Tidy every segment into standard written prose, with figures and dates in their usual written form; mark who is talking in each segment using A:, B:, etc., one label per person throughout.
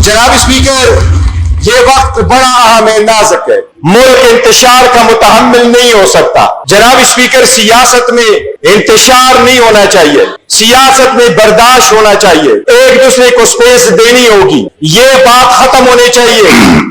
A: जनाब स्पीकर, ये वक्त बड़ा अहम है, नाजुक है। मुल्क इंतशार का मुतहम्मिल नहीं हो सकता। जनाब स्पीकर, सियासत में इंतशार नहीं होना चाहिए, सियासत में बर्दाश्त होना चाहिए, एक दूसरे को स्पेस देनी होगी। ये बात खत्म होनी चाहिए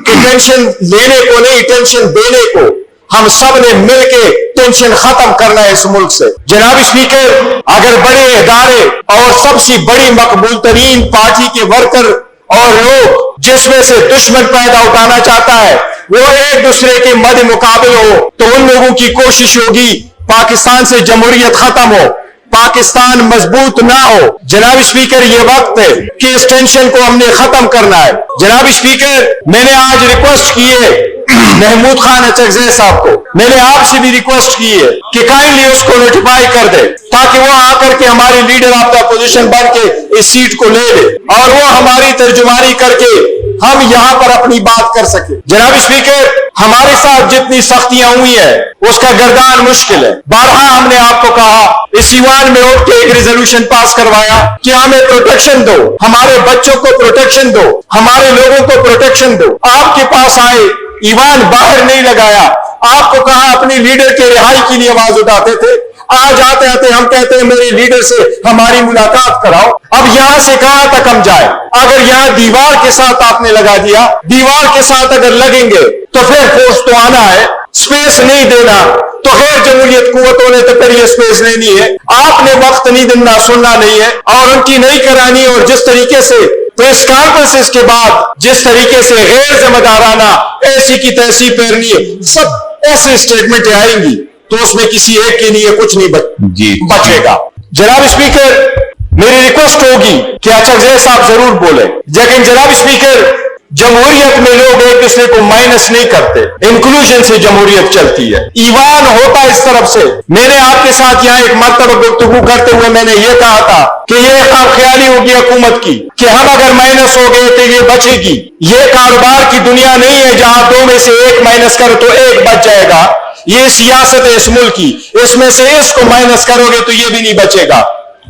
A: कि टेंशन लेने को नहीं, टेंशन देने को। हम सब ने मिलकर टेंशन खत्म करना है इस मुल्क से। जनाब स्पीकर, अगर बड़े इदारे और सबसे बड़ी मकबूल तरीन पार्टी के वर्कर और लोग जिसमें से दुश्मन पैदा उठाना चाहता है वो एक दूसरे के मद मुकाबिल हो, तो उन लोगों की कोशिश होगी पाकिस्तान से जमहूरियत खत्म हो, पाकिस्तान मजबूत ना हो। जनाब स्पीकर, ये वक्त है कि इस टेंशन को हमने खत्म करना है। जनाब स्पीकर, मैंने आज रिक्वेस्ट की है महमूद खान अचकज़ई साहब को, मैंने आपसे भी रिक्वेस्ट की है कि काइंडली उसको नोटिफाई कर दे ताकि वो आकर के हमारे लीडर ऑफ द अपोजिशन बन के इस सीट को ले ले और वो हमारी तर्जुमानी करके हम यहां पर अपनी बात कर सके। जनाब स्पीकर, हमारे साथ जितनी सख्तियां हुई है उसका गर्दान मुश्किल है। बारहा हमने आपको कहा, इस ईवान में उठ के एक रेजोल्यूशन पास करवाया कि हमें प्रोटेक्शन दो, हमारे बच्चों को प्रोटेक्शन दो, हमारे लोगों को प्रोटेक्शन दो। आपके पास आए, ईवान बाहर नहीं लगाया, आपको कहा अपनी लीडर के रिहाई के लिए आवाज उठाते थे। आज आते आते हम कहते हैं मेरे लीडर से हमारी मुलाकात कराओ। अब यहां से कहां तक हम जाए? अगर यहां दीवार के साथ आपने लगा दिया, दीवार के साथ अगर लगेंगे तो फिर फोर्स तो आना है, स्पेस नहीं देना तो खैर जमहूरियत कुव्वतों ने तो फिर ये स्पेस लेनी है। आपने वक्त नहीं देना, सुनना नहीं है और उनकी नहीं करानी। और जिस तरीके से प्रेस कॉन्फ्रेंसेस के बाद जिस तरीके से गैर जिम्मेदाराना ऐसी की तैसी फेरनी है, सब ऐसे स्टेटमेंट आएंगी तो उसमें किसी एक के लिए कुछ नहीं बचेगा। जनाब स्पीकर, मेरी रिक्वेस्ट होगी कि अचकज़ई साहब जरूर बोले, लेकिन जनाब स्पीकर, जमहूरियत में लोग एक दूसरे को माइनस नहीं करते, इंक्लूजन से जमहूरियत चलती है। ईवान होता है इस तरफ से। मैंने आपके साथ यहाँ एक मर्तबा गुफ्तगू करते हुए मैंने ये कहा था कि ये ख्याली होगी हुकूमत की कि हम अगर माइनस हो गए तो ये बचेगी। ये कारोबार की दुनिया नहीं है जहां दो में से एक माइनस करो तो एक बच जाएगा। ये सियासत है इस मुल्क की, इसमें से इसको माइनस करोगे तो ये भी नहीं बचेगा,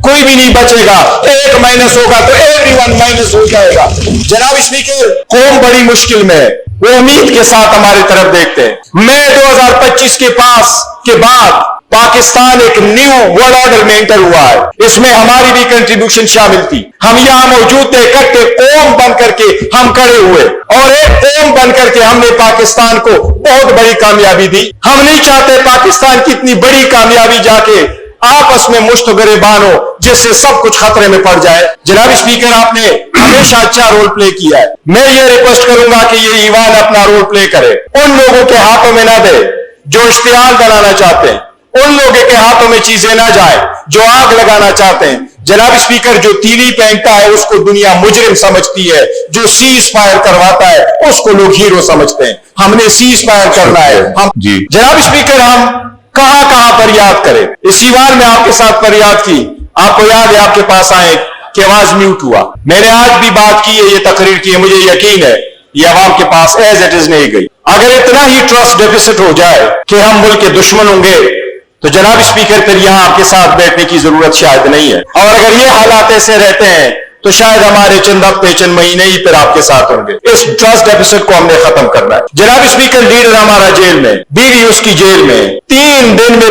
A: कोई भी नहीं बचेगा। एक माइनस होगा तो एवरीवन माइनस हो जाएगा। जनाब स्पीकर, कौम बड़ी मुश्किल में है, वो उम्मीद के साथ हमारी तरफ देखते हैं। मई 2025 के बाद पाकिस्तान एक न्यू वर्ल्ड ऑर्डर में एंटर हुआ है, इसमें हमारी भी कंट्रीब्यूशन शामिल थी। हम यहां मौजूद थे, इकट्ठे कौम बन करके हम खड़े हुए और एक कौम बन करके हमने पाकिस्तान को बहुत बड़ी कामयाबी दी। हम नहीं चाहते पाकिस्तान की इतनी बड़ी कामयाबी जाके आपस में मुश्त गिरबान हो जिससे सब कुछ खतरे में पड़ जाए। जनाब स्पीकर, आपने हमेशा अच्छा रोल प्ले किया है। मैं ये रिक्वेस्ट करूंगा कि ये ईवान अपना रोल प्ले करे, उन लोगों के हाथों में ना दे जो इश्तिहार बनाना चाहते हैं, उन लोगों के हाथों में चीजें ना जाए जो आग लगाना चाहते हैं। जनाब स्पीकर, जो तीली पहनता है उसको दुनिया मुजरिम समझती है, जो सीज फायर करवाता है उसको लोग हीरो समझते हैं। हमने सीज फायर करना है। हम जनाब स्पीकर, हम कहां कहां फरियाद करें? इस ईवान में आपके साथ फरियाद की, आपको याद है आपके पास आए कि आवाज म्यूट हुआ। मैंने आज भी बात की है, ये तकरीर की है, मुझे यकीन है ये अवाम के पास एज इट इज नहीं गई। अगर इतना ही ट्रस्ट डेफिसिट हो जाए कि हम मुल्क के दुश्मन होंगे तो जनाब स्पीकर, फिर यहां आपके साथ बैठने की जरूरत शायद नहीं है। और अगर ये हालात ऐसे रहते हैं तो शायद हमारे चंद हफ्ते चंद महीने ही फिर आपके साथ होंगे। इस ट्रस्ट डेफिसिट को हमने खत्म करना है। जनाब स्पीकर, लीडर हमारा जेल में, बीवी उसकी जेल में,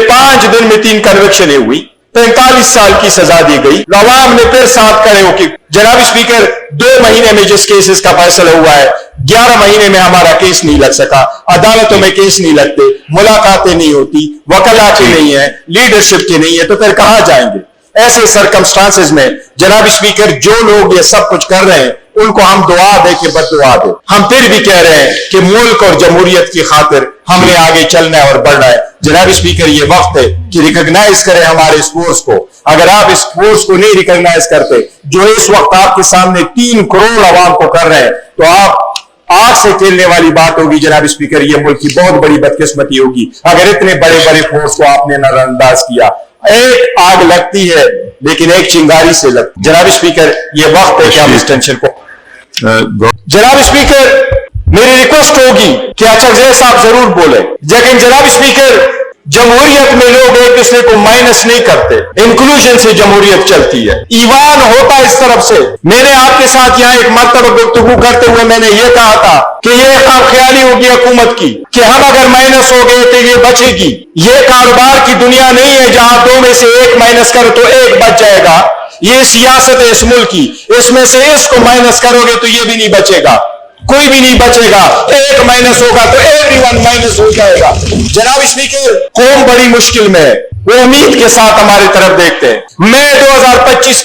A: 5 दिन में 3 कन्विक्शनें हुई, 45 साल की सजा दी गई। अवाम ने फिर साथ खड़े होकर, जनाब स्पीकर, 2 महीने में जिस केसेस का फैसला हुआ है 11 महीने में हमारा केस नहीं लग सका। अदालतों में केस नहीं लगते, मुलाकातें नहीं होती, वकला की नहीं है, लीडरशिप की नहीं है, तो फिर कहां जाएंगे? ऐसे सर्कमस्टांसेस में जनाब स्पीकर, जो लोग ये सब कुछ कर रहे हैं उनको हम दुआ दे के बददुआ दे। हम फिर भी कह रहे हैं कि मुल्क और जमहूरियत की खातिर हमने आगे चलना है और बढ़ना है। जनाब स्पीकर, ये वक्त है कि रिकॉग्नाइज करें हमारे इस फोर्स को। अगर आप इस फोर्स को नहीं रिकॉग्नाइज करते जो इस वक्त आपके सामने 3 करोड़ आवाम को कर रहे हैं, तो आप आग से खेलने वाली बात होगी। जनाब स्पीकर, ये मुल्क की बहुत बड़ी बदकिस्मती होगी अगर इतने बड़े बड़े फोर्स को आपने नजरअंदाज किया। एक आग लगती है लेकिन एक चिंगारी से लगती। जनाब स्पीकर, ये वक्त है कि हम इस टेंशन को जनाब स्पीकर, मेरी रिक्वेस्ट होगी कि अचकज़ई साहब जरूर बोले, लेकिन जनाब स्पीकर, जमहूरियत में लोग एक दूसरे को माइनस नहीं करते, इंक्लूजन से जमहूरियत चलती है, ईवान होता इस तरफ से। मैंने आपके साथ यहाँ एक मर्तबा गुफ्तगू करते हुए मैंने ये कहा था कि ये ख्याली होगी हुकूमत की कि हम अगर माइनस हो गए तो ये बचेगी। ये कारोबार की दुनिया नहीं है जहां दो में से एक माइनस करो तो एक बच जाएगा। ये सियासत है इस मुल्क की, इसमें से इसको माइनस करोगे तो ये भी नहीं बचेगा, कोई भी नहीं बचेगा। एक माइनस होगा तो एवरीवन माइनस हो जाएगा। जनाब स्पीकर, कौम बड़ी मुश्किल में है, वो उम्मीद के साथ हमारी तरफ देखते हैं। मई 2025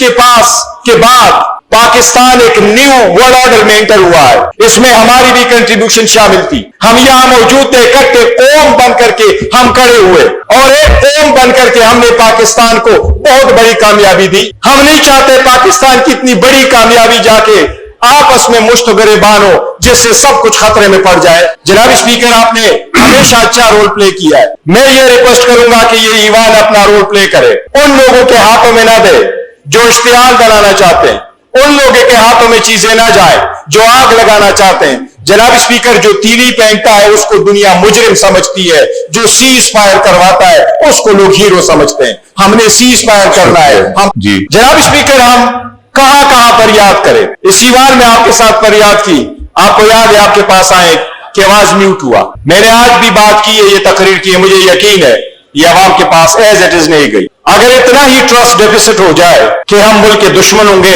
A: के बाद पाकिस्तान एक न्यू वर्ल्ड ऑर्डर में एंटर हुआ है, इसमें हमारी भी कंट्रीब्यूशन शामिल थी। हम यहां मौजूद थे, इकट्ठे कौम बन करके हम खड़े हुए और एक कौम बन करके हमने पाकिस्तान को बहुत बड़ी कामयाबी दी। हम नहीं चाहते पाकिस्तान की इतनी बड़ी कामयाबी जाके आपस में मुश्त गिरेबान हो जिससे सब कुछ खतरे में पड़ जाए। जनाब स्पीकर, आपने हमेशा अच्छा रोल प्ले किया है। मैं ये रिक्वेस्ट करूंगा कि ये ईवान अपना रोल प्ले करे, उन लोगों के हाथों में ना दे जो इश्तिहाल बनाना चाहते हैं, उन लोगों के हाथों में चीजें ना जाए जो आग लगाना चाहते हैं। जनाब स्पीकर, जो तीली पहनता है उसको दुनिया मुजरिम समझती है, जो सीज फायर करवाता है उसको लोग हीरो समझते हैं। हमने सीज फायर करना है।
B: जी
A: जनाब स्पीकर, हम कहां कहां फरियाद करें। इस ईवान में आपके साथ फरियाद की, आपको याद है आपके पास आए कि आवाज म्यूट हुआ। मैंने आज भी बात की है, ये तकरीर की है, मुझे यकीन है ये अवाम के पास एज इट इज नहीं गई। अगर इतना ही ट्रस्ट डेफिसिट हो जाए कि हम मुल्क के दुश्मन होंगे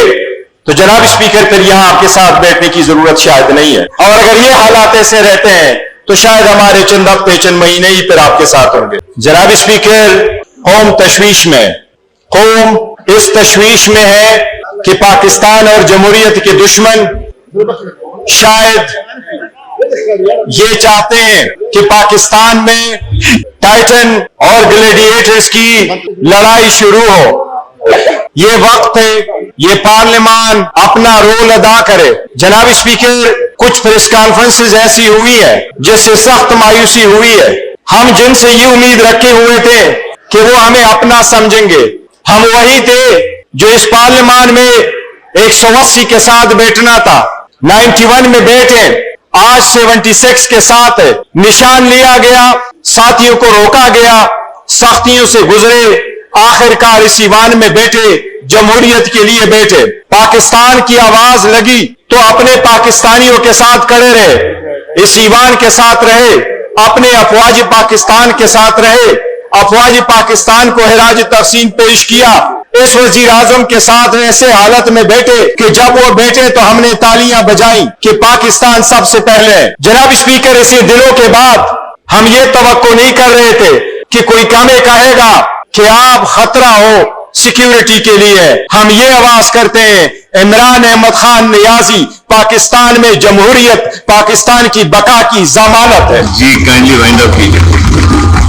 A: तो जनाब स्पीकर फिर यहां आपके साथ बैठने की जरूरत शायद नहीं है। और अगर ये हालात ऐसे रहते हैं तो शायद हमारे चंद हफ्ते चंद महीने ही फिर आपके साथ होंगे। जनाब स्पीकर, कौम तशवीश में, कौम इस तशवीश में है कि पाकिस्तान और जमहूरियत के दुश्मन शायद ये चाहते हैं कि पाकिस्तान में टाइटन और ग्लेडिएटर्स की लड़ाई शुरू हो। ये वक्त है, ये पार्लियामान अपना रोल अदा करे। जनाब स्पीकर, कुछ प्रेस कॉन्फ्रेंसेस ऐसी हुई है जिससे सख्त मायूसी हुई है। हम जिनसे ये उम्मीद रखे हुए थे कि वो हमें अपना समझेंगे, हम वही थे जो इस पार्लियामान में 180 के साथ बैठना था, 91 में बैठे, आज 76 के साथ निशान लिया गया, साथियों को रोका गया, सख्तियों से गुजरे, आखिरकार इस ईवान में बैठे, जमहूरियत के लिए बैठे। पाकिस्तान की आवाज लगी तो अपने पाकिस्तानियों के साथ खड़े रहे, इस ईवान के साथ रहे, अपने अफवाज पाकिस्तान के साथ रहे, अफवाज पाकिस्तान को खिराज तहसीन पेश किया। इस वजीर आजम के साथ ऐसे हालत में बैठे कि जब वो बैठे तो हमने तालियां बजाई कि पाकिस्तान सबसे पहले है। जनाब स्पीकर, इसी दिनों के बाद हम ये तवक्को नहीं कर रहे थे कि कोई हमें कहेगा कि आप खतरा हो सिक्योरिटी के लिए। हम ये आवाज करते हैं, इमरान अहमद खान नियाजी पाकिस्तान में जमहूरियत, पाकिस्तान की बका की जमानत है।
B: जी, काइंडली वाइंड अप कीजिए।